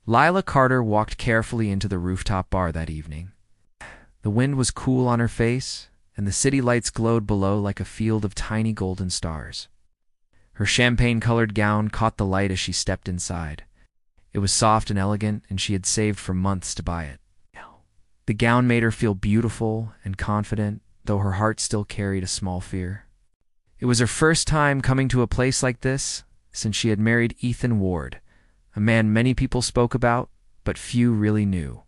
Lila Carter walked carefully into the rooftop bar that evening. The wind was cool on her face, and the city lights glowed below like a field of tiny golden stars. Her champagne-colored gown caught the light as she stepped inside. It was soft and elegant, and she had saved for months to buy it. The gown made her feel beautiful and confident, though her heart still carried a small fear. It was her first time coming to a place like this since she had married Ethan Ward, a man many people spoke about, but few really knew.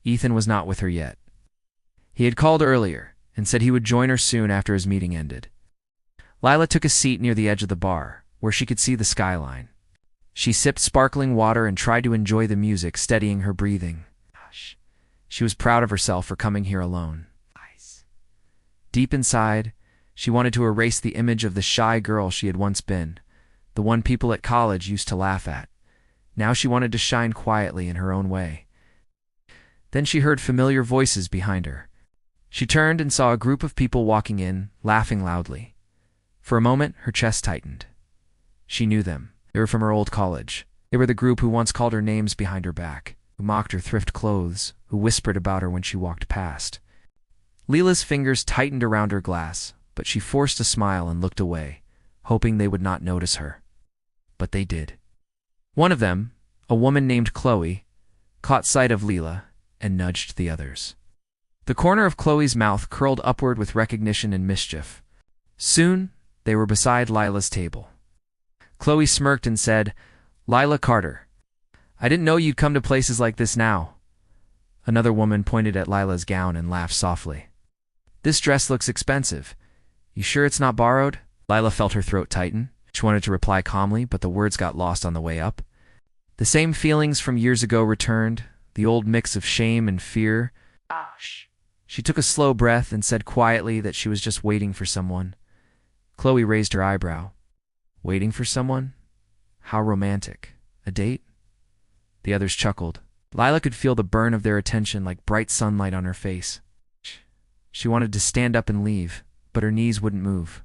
Ethan was not with her yet. He had called earlier and said he would join her soon after his meeting ended. Lila took a seat near the edge of the bar, where she could see the skyline. She sipped sparkling water and tried to enjoy the music, steadying her breathing. She was proud of herself for coming here alone. Deep inside, she wanted to erase the image of the shy girl she had once been, the one people at college used to laugh at. Now she wanted to shine quietly in her own way. Then she heard familiar voices behind her. She turned and saw a group of people walking in, laughing loudly. For a moment, her chest tightened. She knew them. They were from her old college. They were the group who once called her names behind her back, who mocked her thrift clothes, who whispered about her when she walked past. Lila's fingers tightened around her glass, but she forced a smile and looked away, hoping they would not notice her. But they did. One of them, a woman named Chloe, caught sight of Lila and nudged the others. The corner of Chloe's mouth curled upward with recognition and mischief. Soon, they were beside Lila's table. Chloe smirked and said, "Lila Carter. I didn't know you'd come to places like this now." Another woman pointed at Lila's gown and laughed softly. "This dress looks expensive. You sure it's not borrowed?" Lila felt her throat tighten. She wanted to reply calmly, but the words got lost on the way up. The same feelings from years ago returned, the old mix of shame and fear. She took a slow breath and said quietly that she was just waiting for someone. Chloe raised her eyebrow. Waiting for someone? How romantic. A date? The others chuckled. Lila could feel the burn of their attention like bright sunlight on her face. She wanted to stand up and leave, but her knees wouldn't move.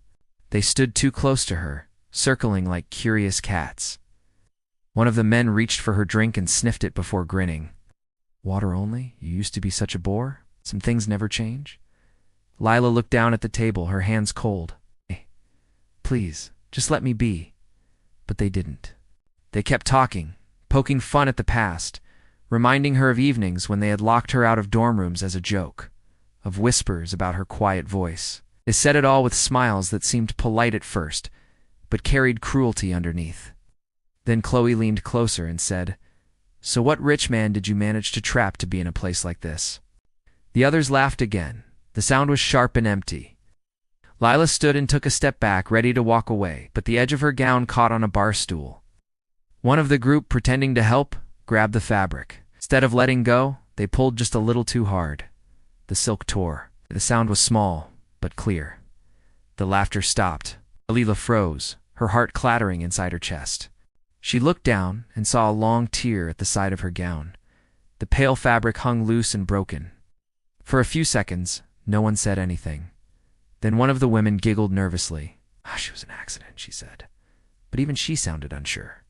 They stood too close to her, circling like curious cats. One of the men reached for her drink and sniffed it before grinning. "Water only? You used to be such a bore? Some things never change?" Lila looked down at the table, her hands cold. "Hey, please, just let me be." But they didn't. They kept talking, poking fun at the past, reminding her of evenings when they had locked her out of dorm rooms as a joke, of whispers about her quiet voice. They said it all with smiles that seemed polite at first, but carried cruelty underneath. Then Chloe leaned closer and said, "So what rich man did you manage to trap to be in a place like this?" The others laughed again. The sound was sharp and empty. Lila stood and took a step back, ready to walk away, but the edge of her gown caught on a bar stool. One of the group, pretending to help, grabbed the fabric. Instead of letting go, they pulled just a little too hard. The silk tore. The sound was small, but clear. The laughter stopped. Lila froze, her heart clattering inside her chest. She looked down and saw a long tear at the side of her gown. The pale fabric hung loose and broken. For a few seconds, no one said anything. Then one of the women giggled nervously. "She was an accident," she said. But even she sounded unsure.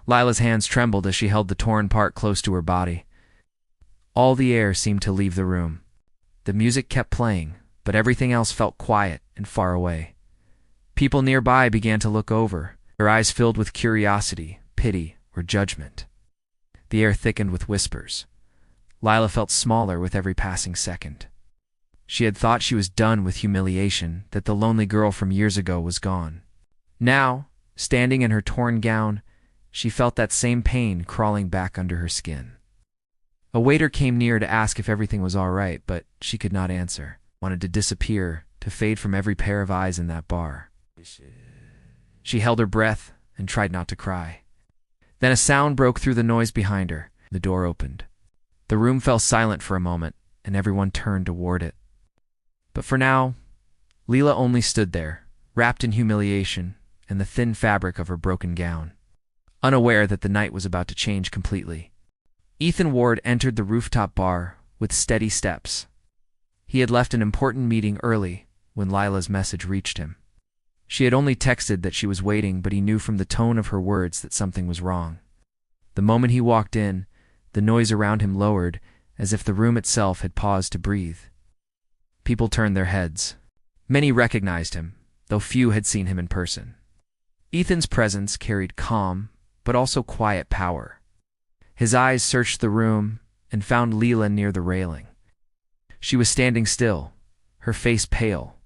Lila's hands trembled as she held the torn part close to her body. All the air seemed to leave the room. The music kept playing, but everything else felt quiet and far away. People nearby began to look over, their eyes filled with curiosity, pity, or judgment. The air thickened with whispers. Lila felt smaller with every passing second. She had thought she was done with humiliation, that the lonely girl from years ago was gone. Now, standing in her torn gown, she felt that same pain crawling back under her skin. A waiter came near to ask if everything was all right, but she could not answer. Wanted to disappear, to fade from every pair of eyes in that bar. She held her breath and tried not to cry. Then a sound broke through the noise behind her. The door opened. The room fell silent for a moment, and everyone turned toward it. But for now, Lila only stood there, wrapped in humiliation and the thin fabric of her broken gown, unaware that the night was about to change completely. Ethan Ward entered the rooftop bar with steady steps. He had left an important meeting early when Lila's message reached him. She had only texted that she was waiting, but he knew from the tone of her words that something was wrong. The moment he walked in, the noise around him lowered, as if the room itself had paused to breathe. People turned their heads. Many recognized him, though few had seen him in person. Ethan's presence carried calm, but also quiet power. His eyes searched the room and found Leela near the railing. She was standing still, her face pale,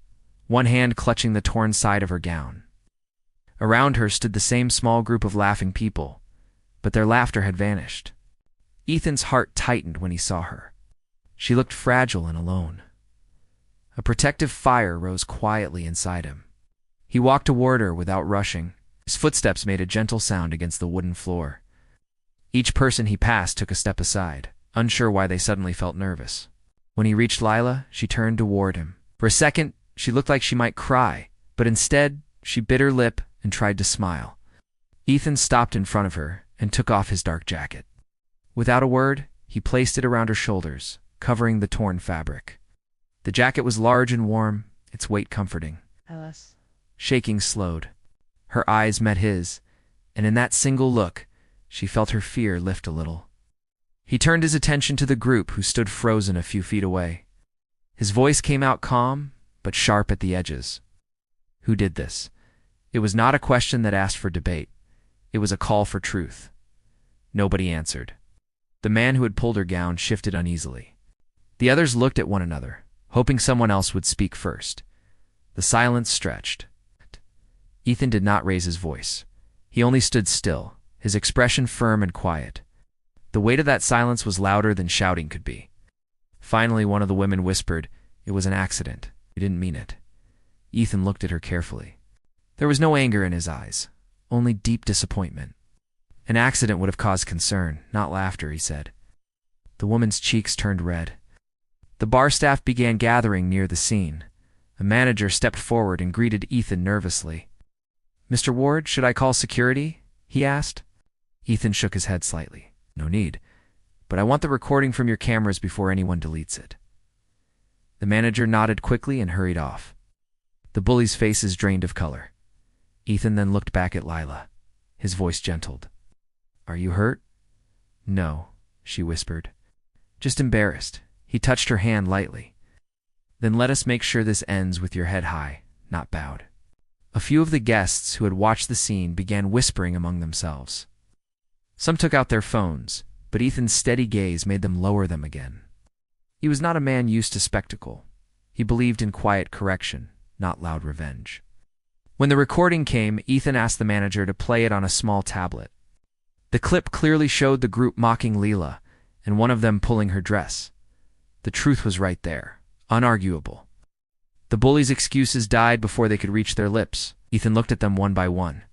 one hand clutching the torn side of her gown. Around her stood the same small group of laughing people, but their laughter had vanished. Ethan's heart tightened when he saw her. She looked fragile and alone. A protective fire rose quietly inside him. He walked toward her without rushing. His footsteps made a gentle sound against the wooden floor. Each person he passed took a step aside, unsure why they suddenly felt nervous. When he reached Lila, she turned toward him. For a second, she looked like she might cry, but instead, she bit her lip and tried to smile. Ethan stopped in front of her and took off his dark jacket. Without a word, he placed it around her shoulders, covering the torn fabric. The jacket was large and warm, its weight comforting. Alice. Shaking slowed. Her eyes met his, and in that single look, she felt her fear lift a little. He turned his attention to the group who stood frozen a few feet away. His voice came out calm, but sharp at the edges. Who did this? It was not a question that asked for debate. It was a call for truth. Nobody answered. The man who had pulled her gown shifted uneasily. The others looked at one another, hoping someone else would speak first. The silence stretched. Ethan did not raise his voice. He only stood still, his expression firm and quiet. The weight of that silence was louder than shouting could be. Finally, one of the women whispered, "It was an accident. We didn't mean it." Ethan looked at her carefully. There was no anger in his eyes, only deep disappointment. An accident would have caused concern, not laughter, he said. The woman's cheeks turned red. The bar staff began gathering near the scene. A manager stepped forward and greeted Ethan nervously. "Mr. Ward, should I call security?" he asked. Ethan shook his head slightly. "No need, but I want the recording from your cameras before anyone deletes it." The manager nodded quickly and hurried off. The bullies' faces drained of color. Ethan then looked back at Lila. His voice gentled. "Are you hurt?" "No," she whispered. "Just embarrassed." He touched her hand lightly. "Then let us make sure this ends with your head high, not bowed." A few of the guests who had watched the scene began whispering among themselves. Some took out their phones, but Ethan's steady gaze made them lower them again. He was not a man used to spectacle. He believed in quiet correction, not loud revenge. When the recording came, Ethan asked the manager to play it on a small tablet. The clip clearly showed the group mocking Leela, and one of them pulling her dress. The truth was right there, unarguable. The bullies' excuses died before they could reach their lips. Ethan looked at them one by one.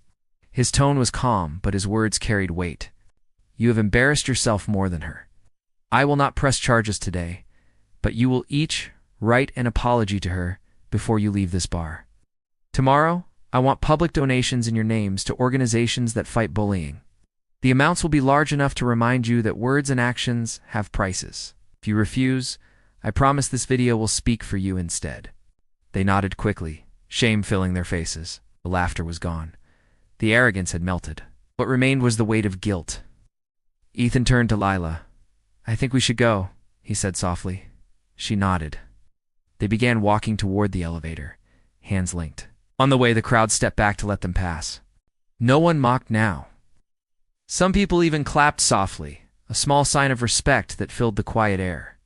His tone was calm, but his words carried weight. "You have embarrassed yourself more than her. I will not press charges today, but you will each write an apology to her before you leave this bar. Tomorrow, I want public donations in your names to organizations that fight bullying. The amounts will be large enough to remind you that words and actions have prices. If you refuse, I promise this video will speak for you instead." They nodded quickly, shame filling their faces. The laughter was gone. The arrogance had melted. What remained was the weight of guilt. Ethan turned to Lila. "I think we should go," he said softly. She nodded. They began walking toward the elevator, hands linked. On the way, the crowd stepped back to let them pass. No one mocked now. Some people even clapped softly, a small sign of respect that filled the quiet air.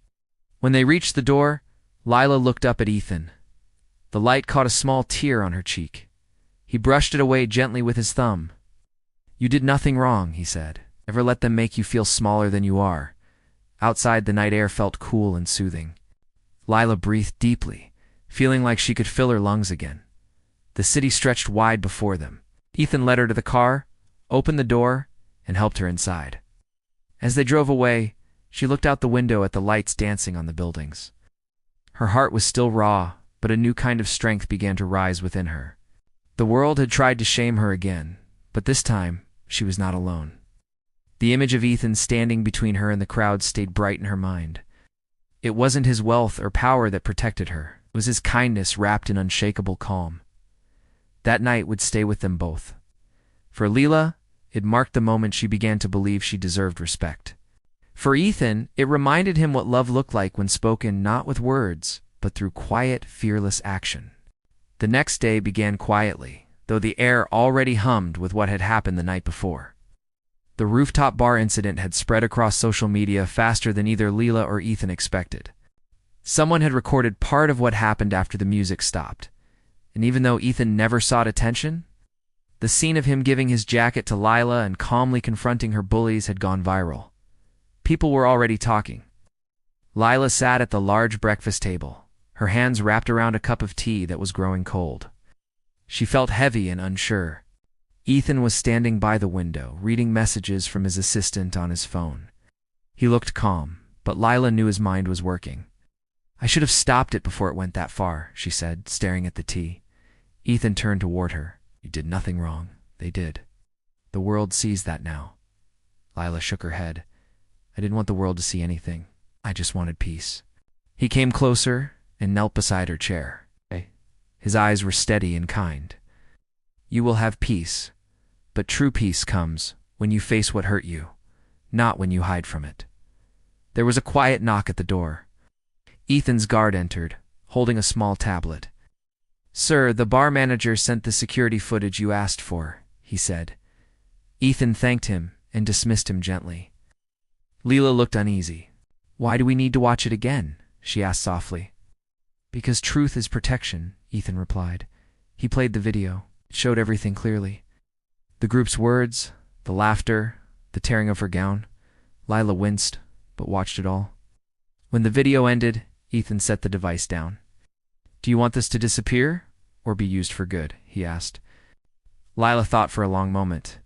When they reached the door, Lila looked up at Ethan. The light caught a small tear on her cheek. He brushed it away gently with his thumb. "You did nothing wrong," he said. "Never let them make you feel smaller than you are." Outside, the night air felt cool and soothing. Lila breathed deeply, feeling like she could fill her lungs again. The city stretched wide before them. Ethan led her to the car, opened the door, and helped her inside. As they drove away, she looked out the window at the lights dancing on the buildings. Her heart was still raw, but a new kind of strength began to rise within her. The world had tried to shame her again, but this time she was not alone. The image of Ethan standing between her and the crowd stayed bright in her mind. It wasn't his wealth or power that protected her. It was his kindness wrapped in unshakable calm. That night would stay with them both. For Leela, It marked the moment she began to believe she deserved respect. For Ethan, it reminded him what love looked like when spoken not with words, but through quiet, fearless action. The next day began quietly, though the air already hummed with what had happened the night before. The rooftop bar incident had spread across social media faster than either Leela or Ethan expected. Someone had recorded part of what happened after the music stopped, and even though Ethan never sought attention, the scene of him giving his jacket to Lila and calmly confronting her bullies had gone viral. People were already talking. Lila sat at the large breakfast table, her hands wrapped around a cup of tea that was growing cold. She felt heavy and unsure. Ethan was standing by the window, reading messages from his assistant on his phone. He looked calm, but Lila knew his mind was working. "I should have stopped it before it went that far," she said, staring at the tea. Ethan turned toward her. "You did nothing wrong." They did. "The world sees that now." Lila shook her head. "I didn't want the world to see anything. I just wanted peace." He came closer and knelt beside her chair. His eyes were steady and kind. "You will have peace, but true peace comes when you face what hurt you, not when you hide from it." There was a quiet knock at the door. Ethan's guard entered, holding a small tablet. "Sir, the bar manager sent the security footage you asked for," he said. Ethan thanked him and dismissed him gently. Leela looked uneasy. "Why do we need to watch it again?" she asked softly. "Because truth is protection," Ethan replied. He played the video. It showed everything clearly. The group's words, the laughter, the tearing of her gown. Lila winced, but watched it all. When the video ended, Ethan set the device down. "Do you want this to disappear, or be used for good?" he asked. Lila thought for a long moment.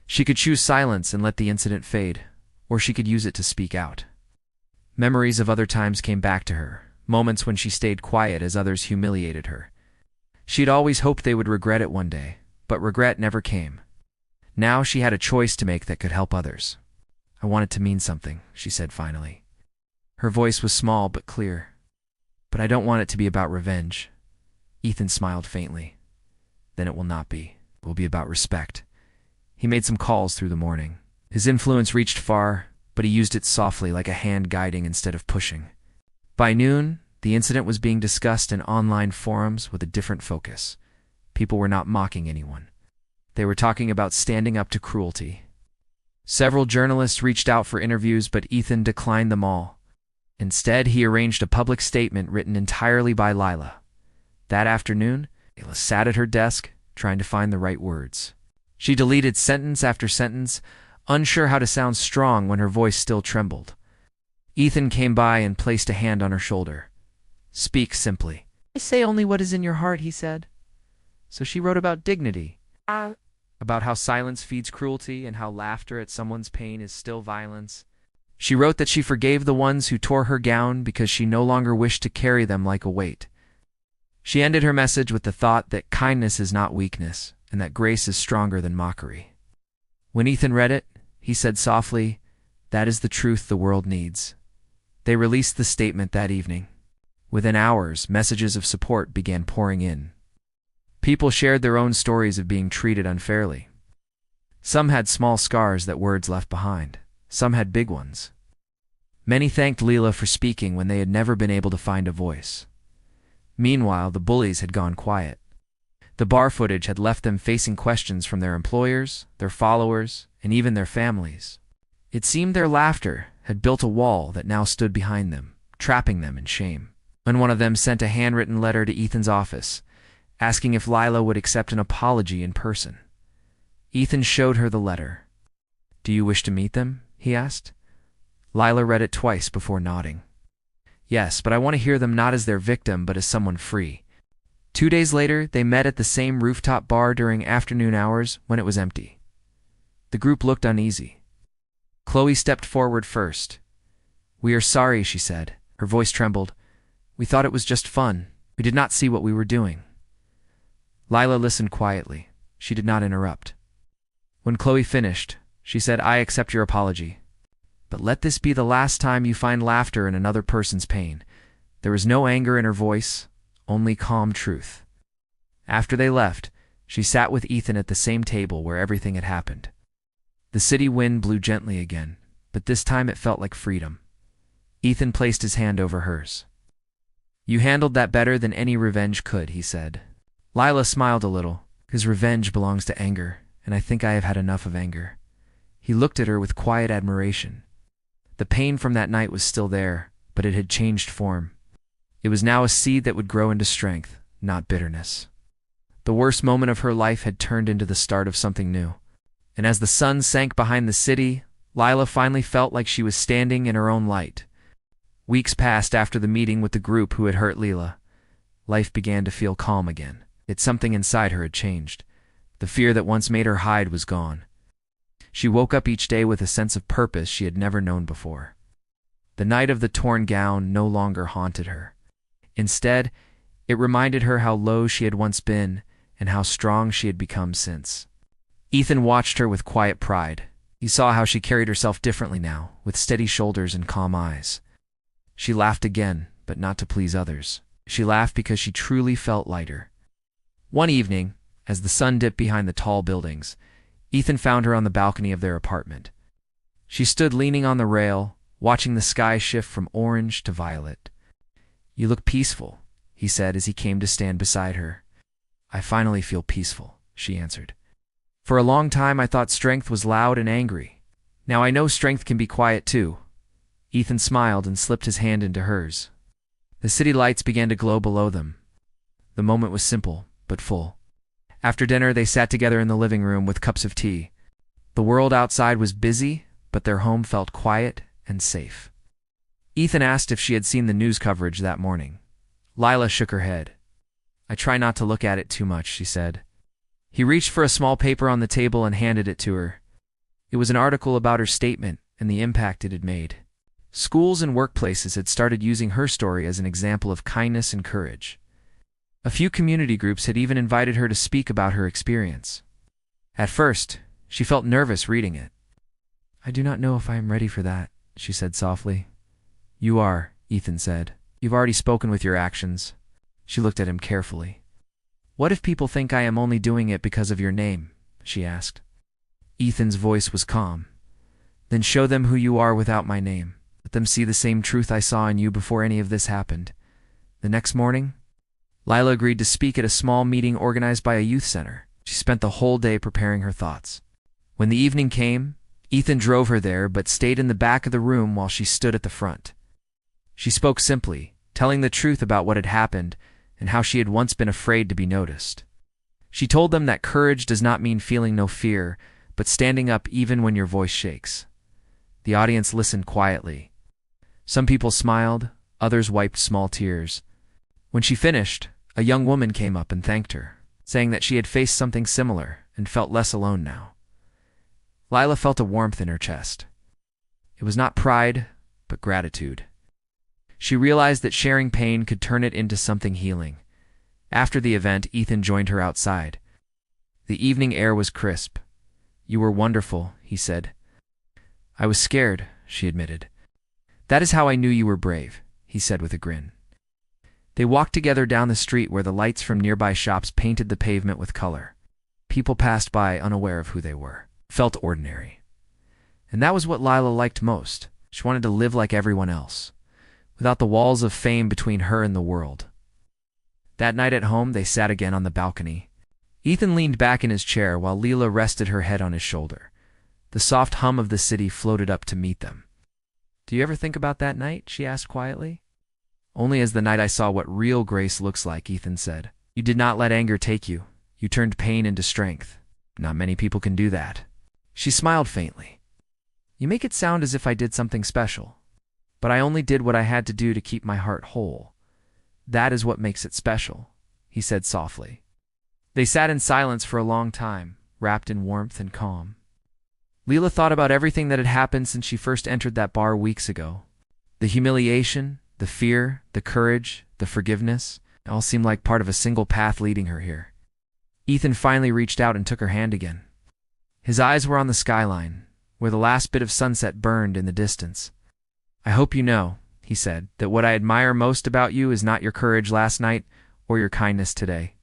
She could choose silence and let the incident fade, or she could use it to speak out. Memories of other times came back to her, moments when she stayed quiet as others humiliated her. She'd always hoped they would regret it one day, but regret never came. Now she had a choice to make that could help others. "I want it to mean something," she said finally. Her voice was small but clear. "But I don't want it to be about revenge." Ethan smiled faintly. "Then it will not be. It will be about respect." He made some calls through the morning. His influence reached far, but he used it softly, like a hand guiding instead of pushing. By noon, the incident was being discussed in online forums with a different focus. People were not mocking anyone. They were talking about standing up to cruelty. Several journalists reached out for interviews, but Ethan declined them all. Instead, he arranged a public statement written entirely by Lila. That afternoon, Lila sat at her desk, trying to find the right words. She deleted sentence after sentence, unsure how to sound strong when her voice still trembled. Ethan came by and placed a hand on her shoulder. "Speak simply." "I say only what is in your heart," he said. So she wrote about dignity, about how silence feeds cruelty and how laughter at someone's pain is still violence. She wrote that she forgave the ones who tore her gown because she no longer wished to carry them like a weight. She ended her message with the thought that kindness is not weakness and that grace is stronger than mockery. When Ethan read it, he said softly, "That is the truth the world needs." They released the statement that evening. Within hours, messages of support began pouring in. People shared their own stories of being treated unfairly. Some had small scars that words left behind. Some had big ones. Many thanked Leela for speaking when they had never been able to find a voice. Meanwhile, the bullies had gone quiet. The bar footage had left them facing questions from their employers, their followers, and even their families. It seemed their laughter had built a wall that now stood behind them, trapping them in shame. When one of them sent a handwritten letter to Ethan's office, asking if Lila would accept an apology in person. Ethan showed her the letter. "Do you wish to meet them?" he asked. Lila read it twice before nodding. "Yes, but I want to hear them not as their victim, but as someone free." 2 days later, they met at the same rooftop bar during afternoon hours when it was empty. The group looked uneasy. Chloe stepped forward first. "We are sorry," she said. Her voice trembled. "We thought it was just fun. We did not see what we were doing." Lila listened quietly. She did not interrupt. When Chloe finished, she said, "I accept your apology. But let this be the last time you find laughter in another person's pain." There was no anger in her voice, only calm truth. After they left, she sat with Ethan at the same table where everything had happened. The city wind blew gently again, but this time it felt like freedom. Ethan placed his hand over hers. "You handled that better than any revenge could," he said. Lila smiled a little, because revenge belongs to anger, and I think I have had enough of anger. He looked at her with quiet admiration. The pain from that night was still there, but it had changed form. It was now a seed that would grow into strength, not bitterness. The worst moment of her life had turned into the start of something new. And as the sun sank behind the city, Lila finally felt like she was standing in her own light. Weeks passed after the meeting with the group who had hurt Lila. Life began to feel calm again. Yet something inside her had changed. The fear that once made her hide was gone. She woke up each day with a sense of purpose she had never known before. The night of the torn gown no longer haunted her. Instead, it reminded her how low she had once been and how strong she had become since. Ethan watched her with quiet pride. He saw how she carried herself differently now, with steady shoulders and calm eyes. She laughed again, but not to please others. She laughed because she truly felt lighter. One evening, as the sun dipped behind the tall buildings, Ethan found her on the balcony of their apartment. She stood leaning on the rail, watching the sky shift from orange to violet. "You look peaceful," he said as he came to stand beside her. "I finally feel peaceful," she answered. "For a long time I thought strength was loud and angry. Now I know strength can be quiet too." Ethan smiled and slipped his hand into hers. The city lights began to glow below them. The moment was simple, but full. After dinner, they sat together in the living room with cups of tea. The world outside was busy, but their home felt quiet and safe. Ethan asked if she had seen the news coverage that morning. Lila shook her head. "I try not to look at it too much," she said. He reached for a small paper on the table and handed it to her. It was an article about her statement and the impact it had made. Schools and workplaces had started using her story as an example of kindness and courage. A few community groups had even invited her to speak about her experience. At first, she felt nervous reading it. "I do not know if I am ready for that," she said softly. "You are," Ethan said. "You've already spoken with your actions." She looked at him carefully. "What if people think I am only doing it because of your name?" she asked. Ethan's voice was calm. "Then show them who you are without my name. Let them see the same truth I saw in you before any of this happened." The next morning, Lila agreed to speak at a small meeting organized by a youth center. She spent the whole day preparing her thoughts. When the evening came, Ethan drove her there but stayed in the back of the room while she stood at the front. She spoke simply, telling the truth about what had happened and how she had once been afraid to be noticed. She told them that courage does not mean feeling no fear, but standing up even when your voice shakes. The audience listened quietly. Some people smiled, others wiped small tears. When she finished, a young woman came up and thanked her, saying that she had faced something similar and felt less alone now. Lila felt a warmth in her chest. It was not pride, but gratitude. She realized that sharing pain could turn it into something healing. After the event, Ethan joined her outside. The evening air was crisp. "You were wonderful," he said. "I was scared," she admitted. "That is how I knew you were brave," he said with a grin. They walked together down the street where the lights from nearby shops painted the pavement with color. People passed by unaware of who they were, felt ordinary. And that was what Lila liked most. She wanted to live like everyone else, without the walls of fame between her and the world. That night at home, they sat again on the balcony. Ethan leaned back in his chair while Lila rested her head on his shoulder. The soft hum of the city floated up to meet them. "Do you ever think about that night?" she asked quietly. "Only as the night I saw what real grace looks like," Ethan said. "You did not let anger take you. You turned pain into strength. Not many people can do that." She smiled faintly. "You make it sound as if I did something special. But I only did what I had to do to keep my heart whole. That is what makes it special," he said softly. They sat in silence for a long time, wrapped in warmth and calm. Lila thought about everything that had happened since she first entered that bar weeks ago. The humiliation, the fear, the courage, the forgiveness, it all seemed like part of a single path leading her here. Ethan finally reached out and took her hand again. His eyes were on the skyline, where the last bit of sunset burned in the distance. "I hope you know," he said, "that what I admire most about you is not your courage last night or your kindness today.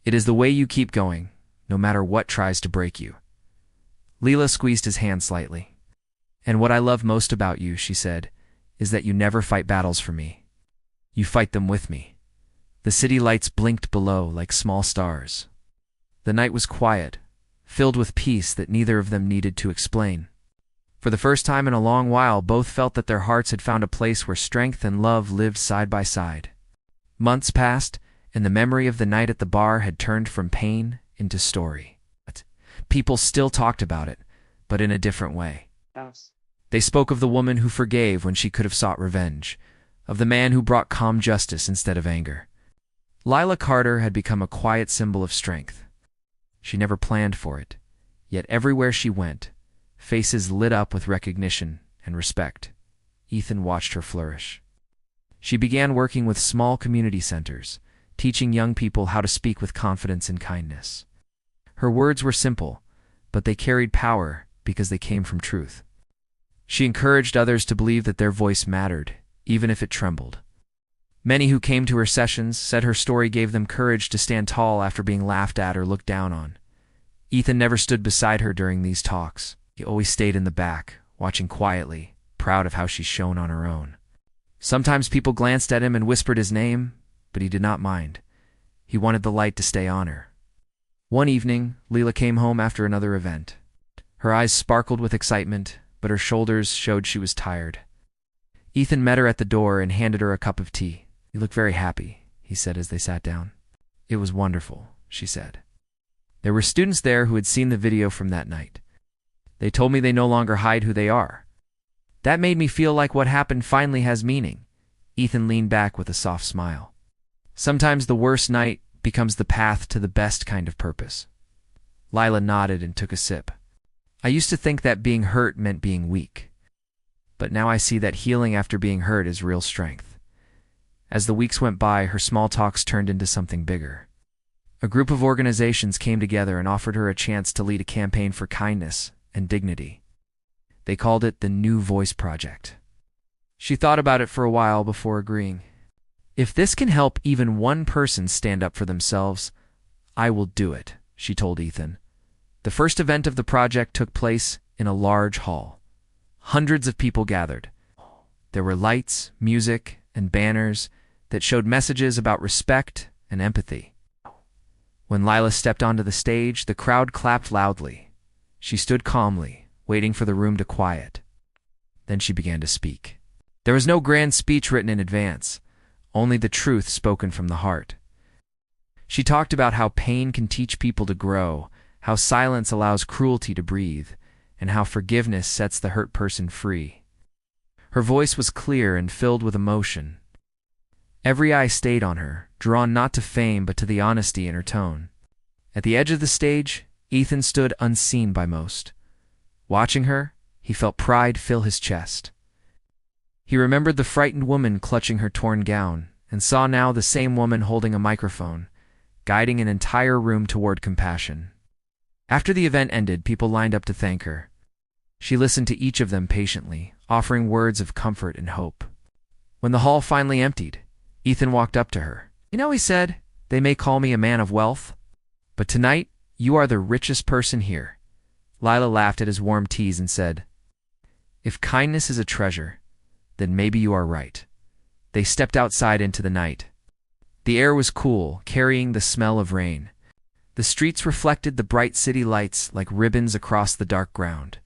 It is the way you keep going, no matter what tries to break you." Leela squeezed his hand slightly. "And what I love most about you," she said, "is that you never fight battles for me. You fight them with me." The city lights blinked below like small stars. The night was quiet, filled with peace that neither of them needed to explain. For the first time in a long while, both felt that their hearts had found a place where strength and love lived side by side. Months passed, and the memory of the night at the bar had turned from pain into story. People still talked about it, but in a different way. They spoke of the woman who forgave when she could have sought revenge, of the man who brought calm justice instead of anger. Lila Carter had become a quiet symbol of strength. She never planned for it, yet everywhere she went, faces lit up with recognition and respect. Ethan watched her flourish. She began working with small community centers, teaching young people how to speak with confidence and kindness. Her words were simple, but they carried power because they came from truth. She encouraged others to believe that their voice mattered, even if it trembled. Many who came to her sessions said her story gave them courage to stand tall after being laughed at or looked down on. Ethan never stood beside her during these talks. He always stayed in the back, watching quietly, proud of how she shone on her own. Sometimes people glanced at him and whispered his name, but he did not mind. He wanted the light to stay on her. One evening, Leela came home after another event. Her eyes sparkled with excitement, but her shoulders showed she was tired. Ethan met her at the door and handed her a cup of tea. "You look very happy," he said as they sat down. "It was wonderful," she said. There were students there who had seen the video from that night. They told me they no longer hide who they are. That made me feel like what happened finally has meaning. Ethan leaned back with a soft smile. Sometimes the worst night becomes the path to the best kind of purpose. Lila nodded and took a sip. "I used to think that being hurt meant being weak. But now I see that healing after being hurt is real strength." As the weeks went by, her small talks turned into something bigger. A group of organizations came together and offered her a chance to lead a campaign for kindness and dignity. They called it the New Voice Project. She thought about it for a while before agreeing. "If this can help even one person stand up for themselves, I will do it," she told Ethan. The first event of the project took place in a large hall. Hundreds of people gathered. There were lights, music, and banners that showed messages about respect and empathy. When Lila stepped onto the stage, the crowd clapped loudly. She stood calmly, waiting for the room to quiet. Then she began to speak. There was no grand speech written in advance, only the truth spoken from the heart. She talked about how pain can teach people to grow, how silence allows cruelty to breathe, and how forgiveness sets the hurt person free. Her voice was clear and filled with emotion. Every eye stayed on her, drawn not to fame but to the honesty in her tone. At the edge of the stage, Ethan stood unseen by most. Watching her, he felt pride fill his chest. He remembered the frightened woman clutching her torn gown, and saw now the same woman holding a microphone, guiding an entire room toward compassion. After the event ended, people lined up to thank her. She listened to each of them patiently, offering words of comfort and hope. When the hall finally emptied, Ethan walked up to her. "You know," he said, "they may call me a man of wealth, but tonight you are the richest person here." Lila laughed at his warm tease and said, "If kindness is a treasure, then maybe you are right." They stepped outside into the night. The air was cool, carrying the smell of rain. The streets reflected the bright city lights like ribbons across the dark ground.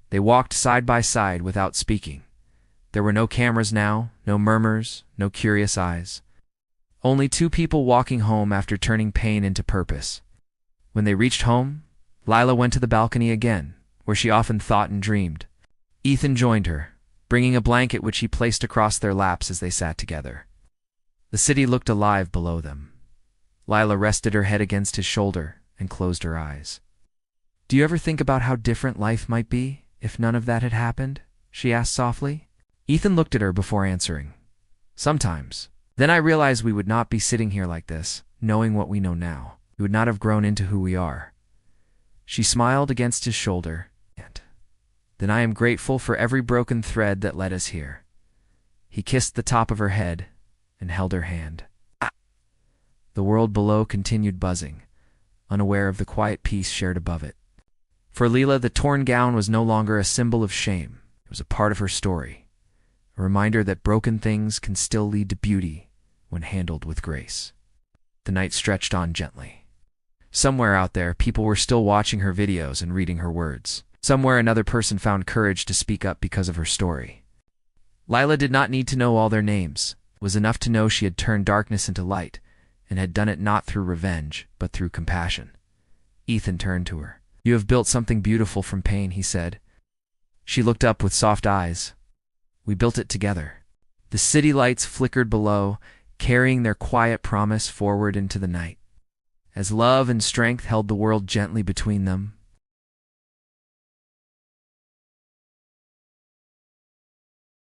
They walked side by side without speaking. There were no cameras now, no murmurs, no curious eyes. Only two people walking home after turning pain into purpose. When they reached home, Lila went to the balcony again, where she often thought and dreamed. Ethan joined her, bringing a blanket which he placed across their laps as they sat together. The city looked alive below them. Lila rested her head against his shoulder and closed her eyes. "Do you ever think about how different life might be if none of that had happened?" she asked softly. Ethan looked at her before answering. "Sometimes. Then I realized we would not be sitting here like this, knowing what we know now. We would not have grown into who we are." She smiled against his shoulder. "Then I am grateful for every broken thread that led us here." He kissed the top of her head and held her hand. The world below continued buzzing, unaware of the quiet peace shared above it. For Leela, the torn gown was no longer a symbol of shame. It was a part of her story, a reminder that broken things can still lead to beauty when handled with grace. The night stretched on gently. Somewhere out there, people were still watching her videos and reading her words. Somewhere another person found courage to speak up because of her story. Lila did not need to know all their names. It was enough to know she had turned darkness into light, and had done it not through revenge, but through compassion. Ethan turned to her. "You have built something beautiful from pain," he said. She looked up with soft eyes. "We built it together." The city lights flickered below, carrying their quiet promise forward into the night. As love and strength held the world gently between them,